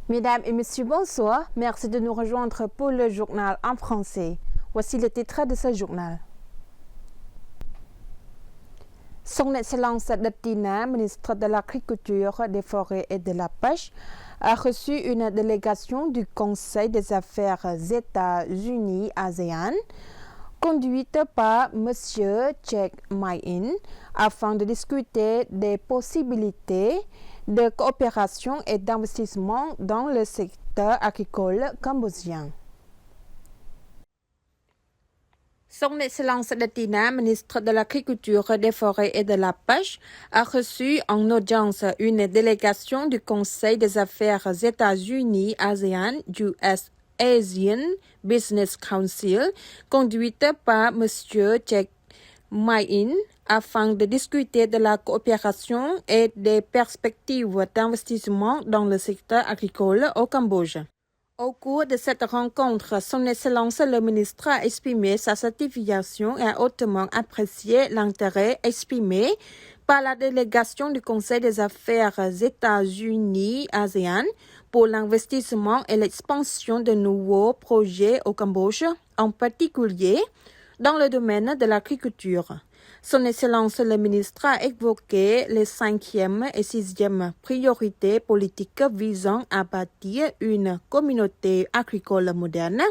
Mesdames et messieurs, bonsoir. Merci de nous rejoindre pour le journal en français. Voici le titre de ce journal. Son Excellence Datina, ministre de l'Agriculture, des Forêts et de la Pêche, a reçu une délégation du Conseil des Affaires États-Unis ASEAN, conduite par M. Jack My-in, afin de discuter des possibilités de coopération et d'investissement dans le secteur agricole cambodgien. Son Excellence Datina, ministre de l'Agriculture, des Forêts et de la Pêche, a reçu en audience une délégation du Conseil des Affaires États-Unis ASEAN, US Asian Business Council, conduite par M. Jack My-in, afin de discuter de la coopération et des perspectives d'investissement dans le secteur agricole au Cambodge. Au cours de cette rencontre, Son Excellence le ministre a exprimé sa satisfaction et a hautement apprécié l'intérêt exprimé par la délégation du Conseil des Affaires États-Unis ASEAN pour l'investissement et l'expansion de nouveaux projets au Cambodge, en particulier dans le domaine de l'agriculture. Son Excellence le ministre a évoqué les 5e et 6e priorités politiques visant à bâtir une communauté agricole moderne,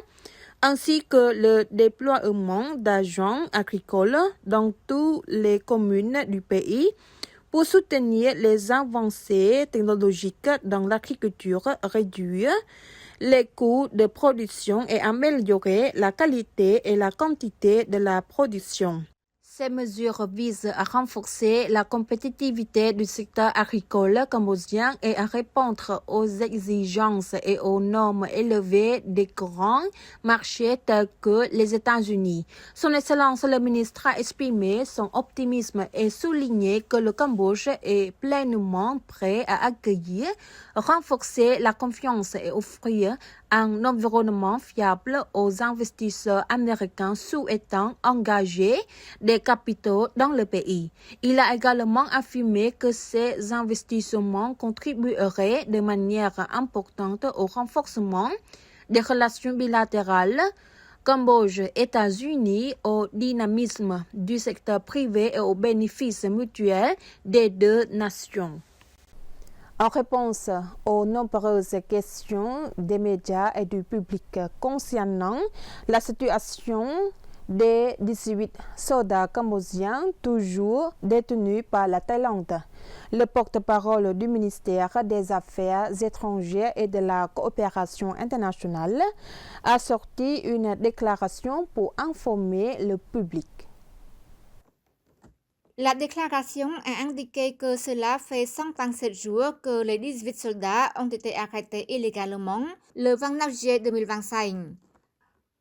ainsi que le déploiement d'agents agricoles dans toutes les communes du pays pour soutenir les avancées technologiques dans l'agriculture, réduire les coûts de production et améliorer la qualité et la quantité de la production. Ces mesures visent à renforcer la compétitivité du secteur agricole cambodgien et à répondre aux exigences et aux normes élevées des grands marchés tels que les États-Unis. Son Excellence le ministre a exprimé son optimisme et souligné que le Cambodge est pleinement prêt à accueillir, renforcer la confiance et offrir un environnement fiable aux investisseurs américains souhaitant engager des capitaux dans le pays. Il a également affirmé que ces investissements contribueraient de manière importante au renforcement des relations bilatérales Cambodge-États-Unis, au dynamisme du secteur privé et aux bénéfices mutuels des deux nations. En réponse aux nombreuses questions des médias et du public concernant la situation des 18 soldats cambodgiens toujours détenus par la Thaïlande, le porte-parole du ministère des Affaires étrangères et de la coopération internationale a sorti une déclaration pour informer le public. La déclaration a indiqué que cela fait 127 jours que les 18 soldats ont été arrêtés illégalement le 29 juillet 2025.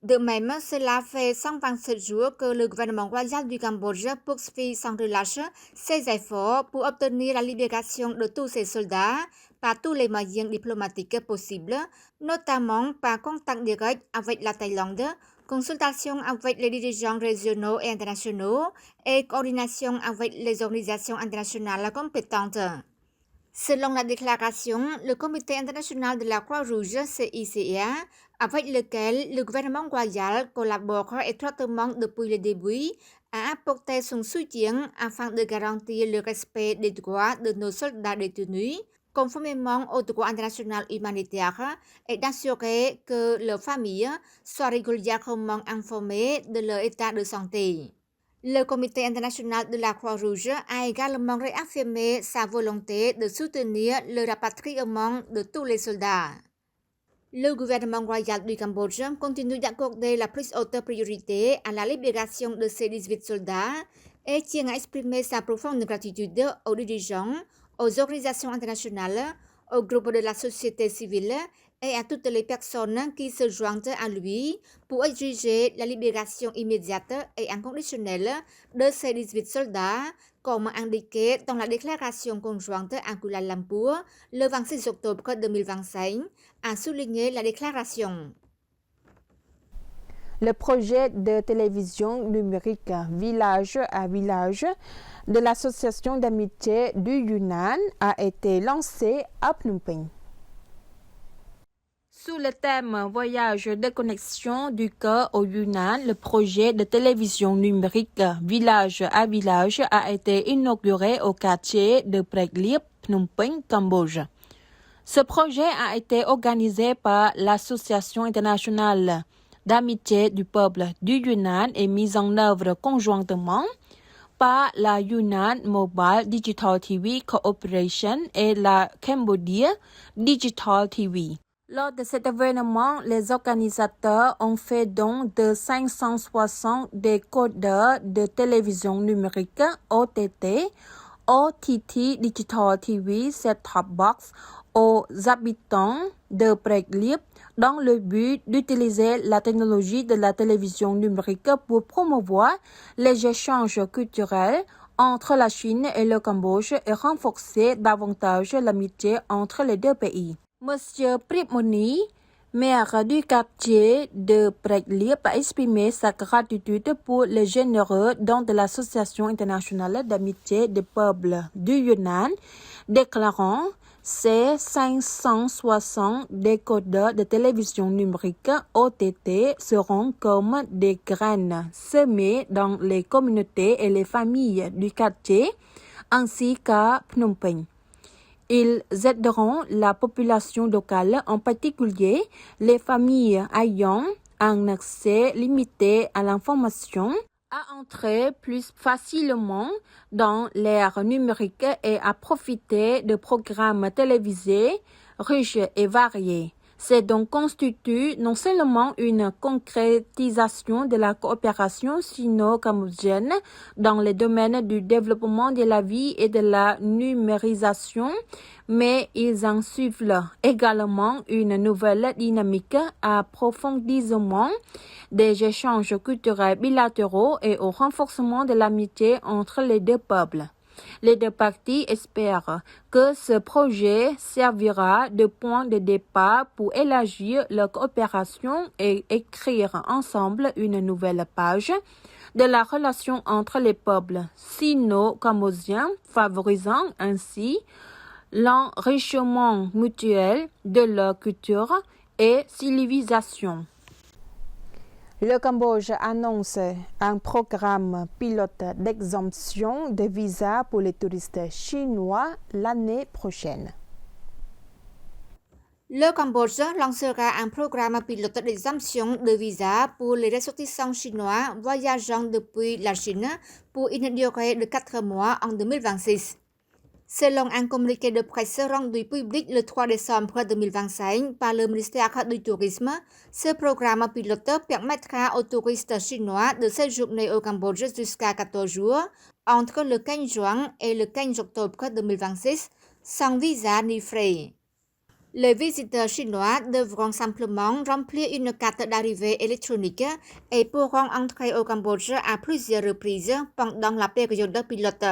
De même, cela fait 127 jours que le gouvernement royal du Cambodge poursuit sans relâche ses efforts pour obtenir la libération de tous ces soldats par tous les moyens diplomatiques possibles, notamment par contact direct avec la Thaïlande, consultation avec les dirigeants régionaux et internationaux et coordination avec les organisations internationales compétentes. Selon la déclaration, le Comité international de la Croix-Rouge CICR, avec lequel le gouvernement royal collabore étroitement depuis le début, a apporté son soutien afin de garantir le respect des droits de nos soldats détenus, conformément au droit international humanitaire, et d'assurer que leurs familles soient régulièrement informées de leur état de santé. Le Comité international de la Croix-Rouge a également réaffirmé sa volonté de soutenir le rapatriement de tous les soldats. Le gouvernement royal du Cambodge continue d'accorder la plus haute priorité à la libération de ces 18 soldats et tient à exprimer sa profonde gratitude aux dirigeants, aux organisations internationales, aux groupes de la société civile et à toutes les personnes qui se joignent à lui pour exiger la libération immédiate et inconditionnelle de ces 18 soldats, comme indiqué dans la déclaration conjointe à Kuala Lumpur le 26 octobre 2025, a souligné la déclaration. Le projet de télévision numérique Village à Village de l'Association d'amitié du Yunnan a été lancé à Phnom Penh. Sous le thème Voyage de connexion du cœur au Yunnan, le projet de télévision numérique Village à Village a été inauguré au quartier de Preglip, Phnom Penh, Cambodge. Ce projet a été organisé par l'Association internationale d'amitié du peuple du Yunnan et mis en œuvre conjointement par la Yunnan Mobile Digital TV Corporation et la Cambodia Digital TV. Lors de cet événement, les organisateurs ont fait don de 560 décodeurs de télévision numérique OTT, OTT Digital TV Set-Top Box aux habitants de Preglip dans le but d'utiliser la technologie de la télévision numérique pour promouvoir les échanges culturels entre la Chine et le Cambodge et renforcer davantage l'amitié entre les deux pays. Monsieur Pripmoni, maire du quartier de Preglip, a exprimé sa gratitude pour les généreux dons de l'Association internationale d'amitié des peuples du Yunnan, déclarant ces 560 décodeurs de télévision numérique OTT seront comme des graines semées dans les communautés et les familles du quartier ainsi qu'à Phnom Penh. Ils aideront la population locale, en particulier les familles ayant un accès limité à l'information, à entrer plus facilement dans l'ère numérique et à profiter de programmes télévisés riches et variés. C'est donc constitue non seulement une concrétisation de la coopération sino-cambodgienne dans les domaines du développement de la vie et de la numérisation, mais ils insufflent également une nouvelle dynamique à approfondissement des échanges culturels bilatéraux et au renforcement de l'amitié entre les deux peuples. Les deux parties espèrent que ce projet servira de point de départ pour élargir leur coopération et écrire ensemble une nouvelle page de la relation entre les peuples sino-cambodgiens, favorisant ainsi l'enrichissement mutuel de leur culture et civilisation. Le Cambodge annonce un programme pilote d'exemption de visa pour les touristes chinois l'année prochaine. Le Cambodge lancera un programme pilote d'exemption de visa pour les ressortissants chinois voyageant depuis la Chine pour une durée de 4 mois en 2026. Selon un communiqué de presse rendu public le 3 décembre 2025 par le ministère du Tourisme, ce programme pilote permettra aux touristes chinois de séjourner au Cambodge jusqu'à 14 jours entre le 15 juin et le 15 octobre 2026 sans visa ni frais. Les visiteurs chinois devront simplement remplir une carte d'arrivée électronique et pourront entrer au Cambodge à plusieurs reprises pendant la période pilote.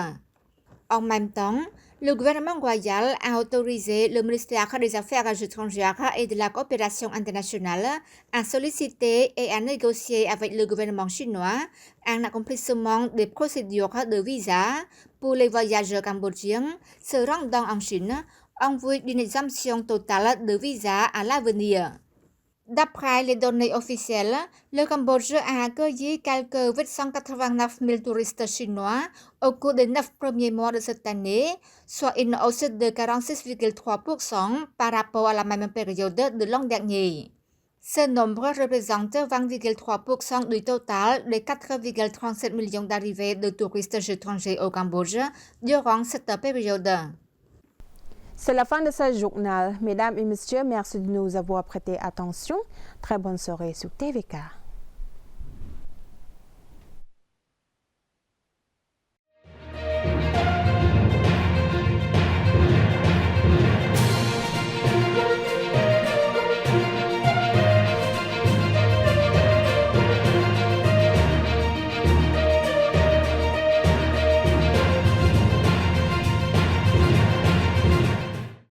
En même temps, le gouvernement royal a autorisé le ministère des Affaires étrangères et de la coopération internationale à solliciter et à négocier avec le gouvernement chinois un accomplissement des procédures de visa pour les voyageurs cambodgiens se rendant en Chine en vue d'une exemption totale de visa à l'avenir. D'après les données officielles, le Cambodge a accueilli quelques 889 000 touristes chinois au cours des 9 premiers mois de cette année, soit une hausse de 46,3% par rapport à la même période de l'an dernier. Ce nombre représente 20,3% du total des 4,37 millions d'arrivées de touristes étrangers au Cambodge durant cette période. C'est la fin de ce journal. Mesdames et messieurs, merci de nous avoir prêté attention. Très bonne soirée sur TVK.